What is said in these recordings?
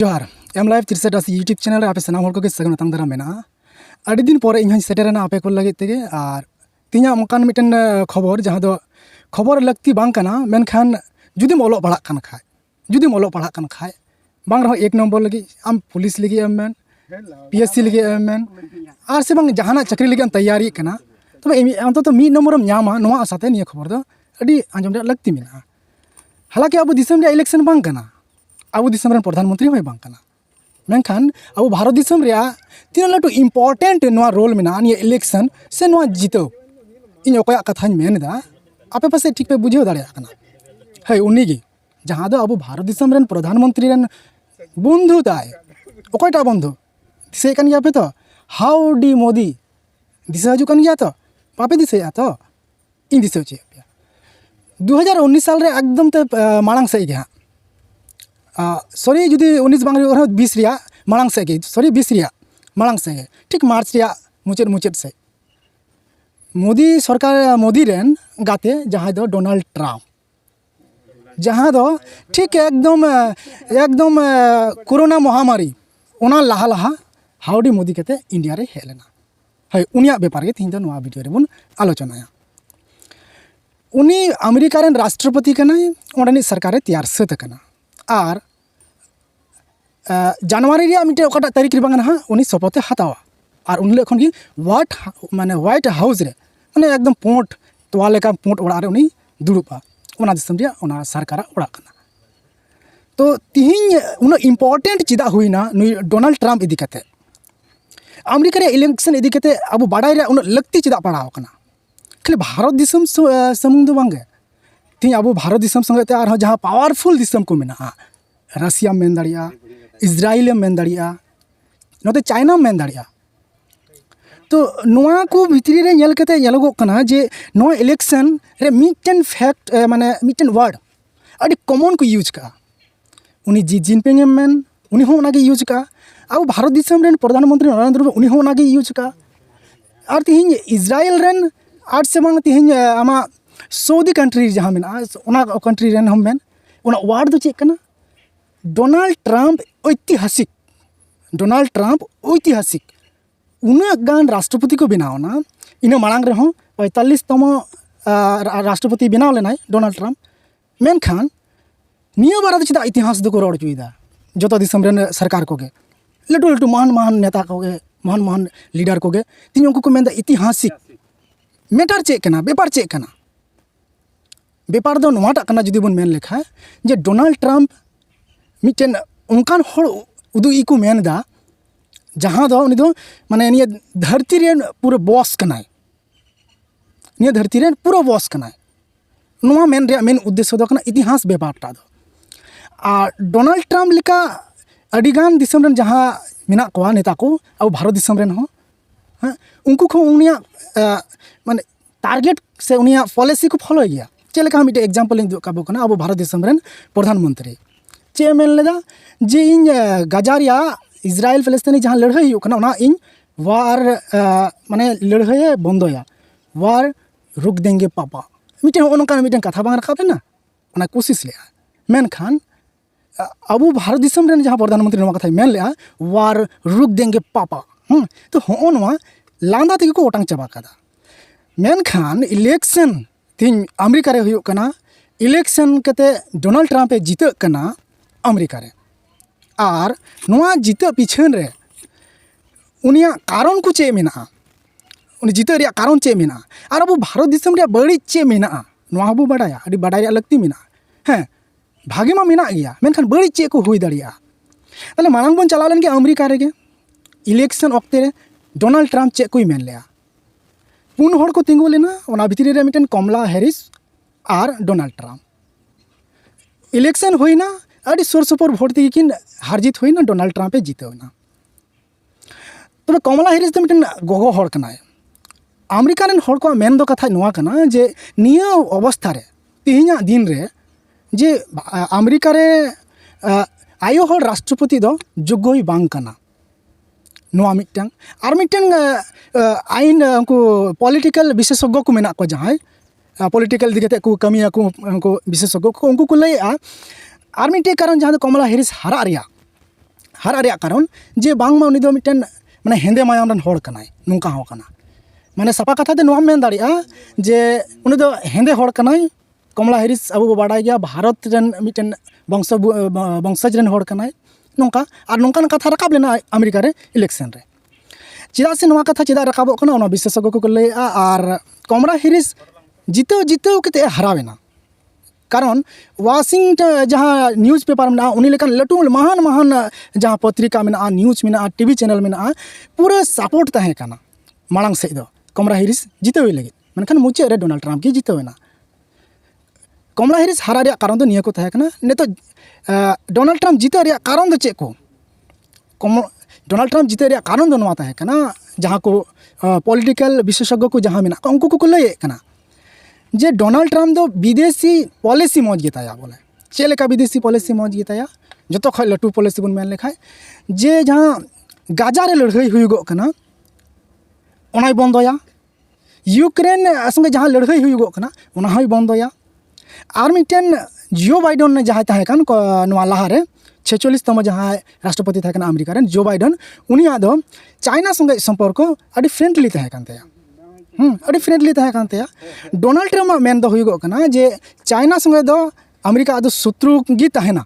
जोहार M live 63 YouTube channel आप सामान हर को सगन तंग दारा मेना अड़ी दिन पर इन सेटेरना आपे को लगे तेगे और तीना मकान मिटन खबर जहाँ दो खबर लगती बांग कना मेनखान जुदीम ओलो पढ़ा कन खाय जुदीम ओलो पढ़ा कन खाय बांग रहो एक नंबर लगी आम पुलिस लगी एम मेन पीएससी लगी एम मेन और से बांग जहाना चक्री लगी तैयारी कना तो अंत तो मी नंबर नामा नोआ आसाते निया खबर दो अड़ी आंजम रे लगती मेना हालांकि अब दिसम रे इलेक्शन बांग कना अब दिसम रे प्रधानमंत्री होय बांग कना मेनखान अब भारत दिसम रे तीन लाटू इम्पोर्टेंट नोआ रोल मेना निया इलेक्शन से नोआ जीतो इन ओकया कथाñ मेनदा आपे पासे ठीक पे बुझेव दाड़े कना है उनीगी जहाँ दो अब भारत दिसम रेन प्रधानमंत्री रेन बंधु ताय ओकयटा बंधु दिसे कन गया पे तो हाउडी मोदी दिसे हजू कन गया तो पापे दिसे तो इन दिसे चे 2019 साल रे एकदम ते मांग से गया सॉरी जुदी 19 बांग रे 20 रिया मांग से गई सॉरी 20 रिया मांग से गए ठीक मार्च रिया मुचेद से मोदी सरकार मोदी रेन गाते जहाँ दो डोनाल्ड ट्रम्प जहाँ दो ठीक एकदम कोरोना महामारी ओना लहा लहा हाउडी मोदी केते इंडिया रे हेलेना है उनिया बेपार के तीन नोआ वीडियो रे बन आलोचनाया उनी अमेरिका रेन राष्ट्रपति कना ओंडनी सरकार तैयार सत कना और जनवरी रे मिटे ओकाटा तारीख रे बांगना उनी शपथ हतावा और उनले खन की व्हाइट हाउस रे माने एकदम पोंट तोवाले का पोंट ओड़ा रे उनी दुड़ुपा ओना दिसम रे ओना सरकार ओड़ा कना तो तिहिन उन इम्पोर्टेंट चिदा हुईना नुई डोनाल्ड ट्रम्प इदी कते अमेरिका रे इलेक्शन इदी कते अब बाडाय रे उन लगती चिदा पड़ाव कना खाली भारत दिसम समूंग दो बांगे ती अब भारत दिसम संगते आर जहाँ पावरफुल दिसम को मेना रसिया मेन दाड़िया इजराइल मेन दाड़िया नोते चाइना मेन दाड़िया तो नोआ को भितरी रे नेल कते नेलोगो कना जे नोआ इलेक्शन रे मिटन फैक्ट माने मिटन वर्ड अडी कॉमन को यूज का उनी जी जिनपिंग मेन उनी हो ओनागे यूज का अब भारत दिसम रेन प्रधानमंत्री नरेंद्र मोदी उनी हो ओनागे यूज का और तिहिन इजराइल रेन आर से बांग तिहिन आमा सऊदी कंट्री जहाँ मेना ओना कंट्री रेन हम मेन ओना वार्ड दो चेक कना डोनाल्ड ट्रम्प ऐतिहासिक उना गान राष्ट्रपति को बनावना इन मांग रहे 45तम राष्ट्रपति बनाव लेना डोनाल्ड ट्रम्प मेनखान निया बार चेदा इतिहास दो रोड चुईदा जो दिसम रेन सरकार को लटू लटू महान नेता को महान लीडर को तीन उनको को मेनदा इतिहासिक मेटार चेक कना बेपार चेक कना बेपार दो नोआटा कना जुदी बन मेन लेखा जे डोनाल्ड ट्रम्प मिटन उनकान होड़ उदुई को मेनदा जहाँ दो उनी दो माने निया धरती रेन पूरा बॉस कनाय निया धरती रेन पूरा बॉस कनाय नोआ मेन रे मेन उद्देश्य दो कना इतिहास बेपारटा दो आ डोनाल्ड ट्रम्प लेका अडिगान दिसम रेन जहाँ मेना कोआ नेता को अब भारत दिसम रेन हो हाँ उनको को उनिया माने टारगेट से उनिया पॉलिसी को फॉलो गया चलेका मिटे एग्जांपल दो काबो कना अब भारत दिसम रेन प्रधानमंत्री चे मेन लेदा जे इन गाजारिया इजराइल फलस्तीनी जहाँ लड़ाई होना इन वार माने लड़ाई बंदोया वार रुक देंगे पापा मिटे ओनका मिटे कथा बांग रखा ना ओना कोशिश ले मेनखान अब भारत दिसम रेन जहाँ प्रधानमंत्री नोआ कथा मेन ले वार रुक देंगे पापा तो हो नोआ लांदा तेगे को ओटांग चाबा कदा मेनखान इलेक्शन तीन अमेरिका रे हुयो कना इलेक्शन कते डोनाल्ड ट्रम्प जीत कना अमेरिका रे और नोआ जीत पिछन रे उनिया कारण को चे मेना उनी जीत रे कारण चे मेना और अब भारत दिसम रे बड़ी चे मेना नोआ हबो बाडाया अडी बाडाय लगती मेना हैं भागे मा मेना गया मेनखान बड़ी चे को हुई दाड़िया ताले मांग बन चला लेन के अमेरिका रे इलेक्शन वक्ते रे डोनाल्ड ट्रम्प चे कोई मेन लिया पुन होड़ को तिंगु लेना ओना भितरी रे मिटन कमला हैरिस और डोनाल्ड ट्रम्प इलेक्शन होइना अड़ी सोर सपोर भोट दी किन हारजीत हुई ना डोनाल्ड ट्रम्प जीतेना तब कमला हैरिस तो मिटन गोगो होड़ कनाय अमेरिका रेन होड़ को मेन दो कथा नोआ कना जे निया अवस्था रे तिहिना दिन रे जे अमेरिका रे आयो होड़ राष्ट्रपति दो जोग्य बांग कना नोआ मिटन और मिटन आइन उनको पॉलिटिकल विशेषज्ञ को मेना को जहाँ पॉलिटिकल दिखते को कमिया को उनको विशेषज्ञ को उनको को लैया और मिट्टे कारण जहाँ कमला हैरिस हरा ᱦᱟᱨᱟᱜ ᱨᱮᱭᱟᱜ ᱠᱟᱨᱚᱱ ᱡᱮ ᱵᱟᱝᱢᱟ ᱩᱱᱤ ᱫᱚ ᱢᱤᱫᱴᱮᱱ ᱢᱟᱱᱮ ᱦᱮᱸᱫᱮ ᱢᱟᱭᱟᱢ ᱨᱮᱱ ᱦᱚᱲ ᱠᱟᱱᱟᱭ, ᱱᱚᱝᱠᱟ ᱦᱚᱸ ᱠᱟᱱᱟ। ᱢᱟᱱᱮ ᱥᱟᱯᱷᱟ ᱠᱟᱛᱷᱟ ᱛᱮ ᱱᱚᱣᱟᱢ ᱢᱮᱱ ᱫᱟᱲᱮᱭᱟᱜᱼᱟ ᱡᱮ ᱩᱱᱤ ᱫᱚ ᱦᱮᱸᱫᱮ ᱦᱚᱲ ᱠᱟᱱᱟᱭ। कमला हैरिस अब बो बाडाय गया भारत रेन मिटन वंशज रेन हॉर कनाय नोंका और नोंकान कथा रकाब लेना अमेरिका रे इलेक्शन रे चेदा से नोआ कथा चेदा रकाबो कना ओना विशेषज्ञ को लैया और कमला हैरिस जितो कते हरावेना कारण वाशिंगटन जहाँ न्यूज़ पेपर में उनी लेकिन लटू महान जहाँ पत्रिका में न्यूज़ में टीवी चैनल में पूरा सपोर्ट तहे कना मांग से दो कमला हैरिस जितो लगे मनखान मुचे रे डोनाल्ड ट्रम्प की जितोना कमला हैरिस हरा रे कारण दो निया को तहे कना नेतो डोनाल्ड ट्रम्प जिते रे कारण दो चेक को डोनाल्ड ट्रम्प जिते रे कारण दो नवा तहे कना जहाँ को पॉलिटिकल विशेषज्ञ को जहाँ में उनको को लय कना जे डोनाल्ड ट्रम्प दो विदेशी पॉलिसी मौज गेताया बोले चेलेका विदेशी पॉलिसी मौज गेताया जो खय लटू पॉलिसी बन मेन लेखाय जे जहाँ गाजा रे लड़ाई हुईगो कना ओनाय बंदोया यूक्रेन संगे जहाँ लड़ाई हुईगो कना ओना हय बंदोया और मिटन जो बाइडन ने जहाँ तहे कन नवा लाहारे 46तम जहाँ राष्ट्रपति तहे कन अमेरिका रेन जो बाइडन उनिया दो चाइना संगे संपर्क अडी फ्रेंडली तहे कन तया अड़ी फ्रेंडली तहे कान तया डोनाल्ड ट्रम्प मेन दो हुईगो कना जे चाइना संगे दो अमेरिका दो शत्रु गी तहेना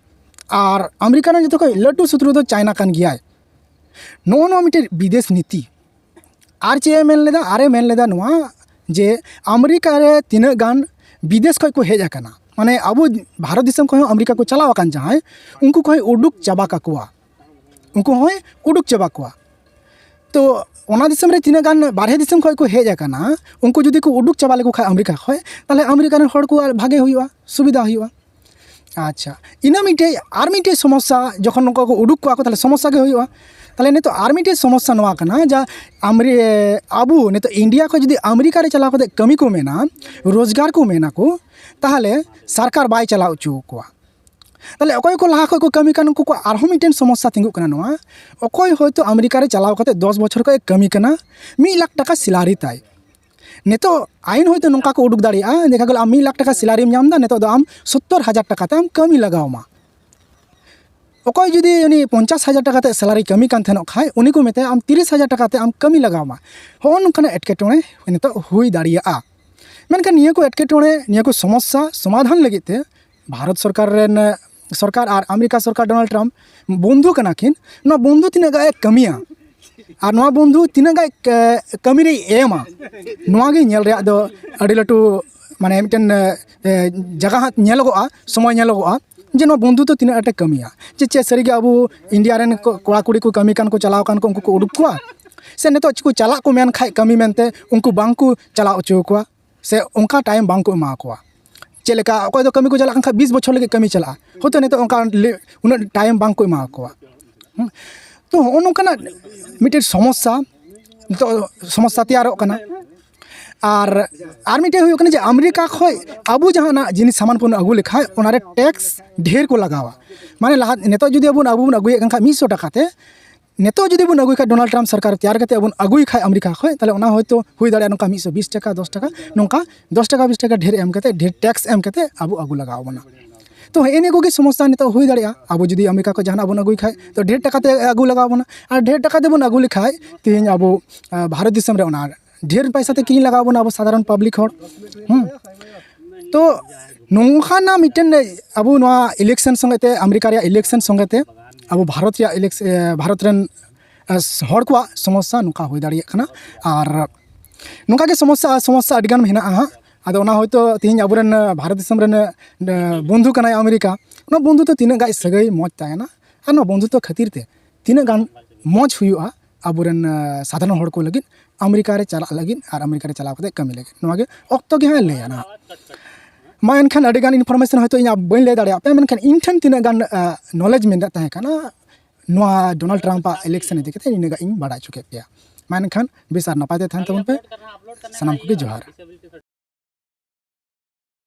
और अमेरिका ने जतो लटू शत्रु दो चाइना कान गियाय नो मिटे विदेश नीति आर चे मेन लेदा आरे मेन लेदा नोआ जे अमेरिका रे तीन गान विदेश खय को हेज आकना माने अब भारत दिसम को अमेरिका को चलाव कान जहां उनको को उडुक चाबा काकुआ उनको होय उडुक चाबा कुआ तो ओना दिसम रे तीन गान बारहे दिसम खय को हेज आकना उनको जुदी को उडुक चाबा लेको खाय अमेरिका खय ताले अमेरिका रे हड़ को भागे हुईवा सुविधा हुईवा अच्छा इना मिटे आर मिटे समस्या जखन उनको को उडुक को ताले समस्या के हुईवा ताले ने तो आर मिटे समस्या नवा कना जा आबू ने तो इंडिया को जुदी अमेरिका रे चलाव कते कमी को मेना रोजगार को मेना को ताहले सरकार बाय चलाव चु को ताले अकोय को लाहा को कमी कान को आरहो मिटेन समस्या तिंगु कना नवा अकोय होयतो अमेरिका रे चलाव कते 10 बछर को कमी कना 1 लाख टाका सिलारी ताई नेतो आईन होयतो नोंका को उडुक दाड़िया देखा गल आम 1 लाख टाका सिलारी नाम दा नेतो आम 70,000 टाका ताम कमी लगावमा अकोय जुदी उनी 50,000 टाका ते सैलरी कमी कान थेनो खाय उनी को मेते आम 30,000 टाका ते आम कमी लगावमा हो नोंकाना एटकेटोणे नेतो हुई दाड़िया मेनखान निया को एटकेटोणे निया को समस्या समाधान लगिते भारत सरकार और अमेरिका सरकार डोनाल्ड ट्रम्प बंधु कनाकिन ना बंधु तीना गाय कमिया और ना बंधु तीना गाय कमी रे एमा नोआ गे नेल रे दो अडी लटू माने मिटन जगह नेलगोआ समय नेलगोआ जे नो बंधु तो तीना अटे कमिया जे सरीगे अब इंडिया रेन कोड़ा कुड़ी को कमी कान को चलाव कान को उनको को उडुक कोआ से नेतो को चला को मेन खाय कमी मेनते उनको बांको चलाव चो कोआ से उनका टाइम बांको एमा कोआ चेलेका अकोय दो कमी को चला खा 20 बछर लगे कमी चला होतो नेतो उनका उन टाइम बांको एमा कोआ तो ओनोकाना मिटे समस्या तो समस्या तैयार कना और मिटे हुई कना जे अमेरिका खय अब जहाना जिनिस सामान पन अगु लेखाय ओनारे टैक्स ढेर को लगावा माने लहा नेतो जुदी अब अगुए खा 100 टाका ते नेतो जुदी बन अगुई खा डोनाल्ड ट्रम्प सरकार तैयार करते अब अगुई खाय अमेरिका खय ताले ओना होयतो हुई दाड़े नोका 120 टाका 10 टाका नोका 10 टाका 20 टाका ढेर एम करते ढेर टैक्स एम करते अब अगु लगाव बना तो एने को समस्या नितो हुई दाड़े अब जुदी अमेरिका को जहाना बन अगुई खाय तो ढेर टाका ते अगु लगाव बना और ढेर टाका ते बन अगु लेखाय तिहिन अब भारत दिसम रे ओना ढेर पैसा ते किन लगाव बना अब साधारण पब्लिक हर तो नोंखाना मिटन अब नोआ इलेक्शन संगते अमेरिका रे इलेक्शन संगते अब भारत रेन हड़ को समस्या नुका हुई दाड़िया कना और नुका के समस्या अडिगान में हेना आदो ओना होयतो तिहिन अबुरेन भारत दिसम रेन बंधु कनाय अमेरिका ओना बंधु तो तीना गाय सगई मौज तायना और ना बंधु तो खातिर ते तीना गान मौज हुआ अबुरेन साधारण हड़ को लगिन अमेरिका रे चला लगिन और अमेरिका रे चलाव कते कमी लगिन नोआ गे ऑक्तो गे लेना मा एनखान अडिगान इनफॉर्मेशन होयतो इन बइन ले दाड़िया पे मेनखान इन ठन तीना गान नॉलेज में ताहे कना नोआ डोनाल्ड ट्रम्प इलेक्शन इदी कते इनगा इन बाडा चुके पे मा एनखान बेसार नपाते थान तबन पे सनाम को जोहार।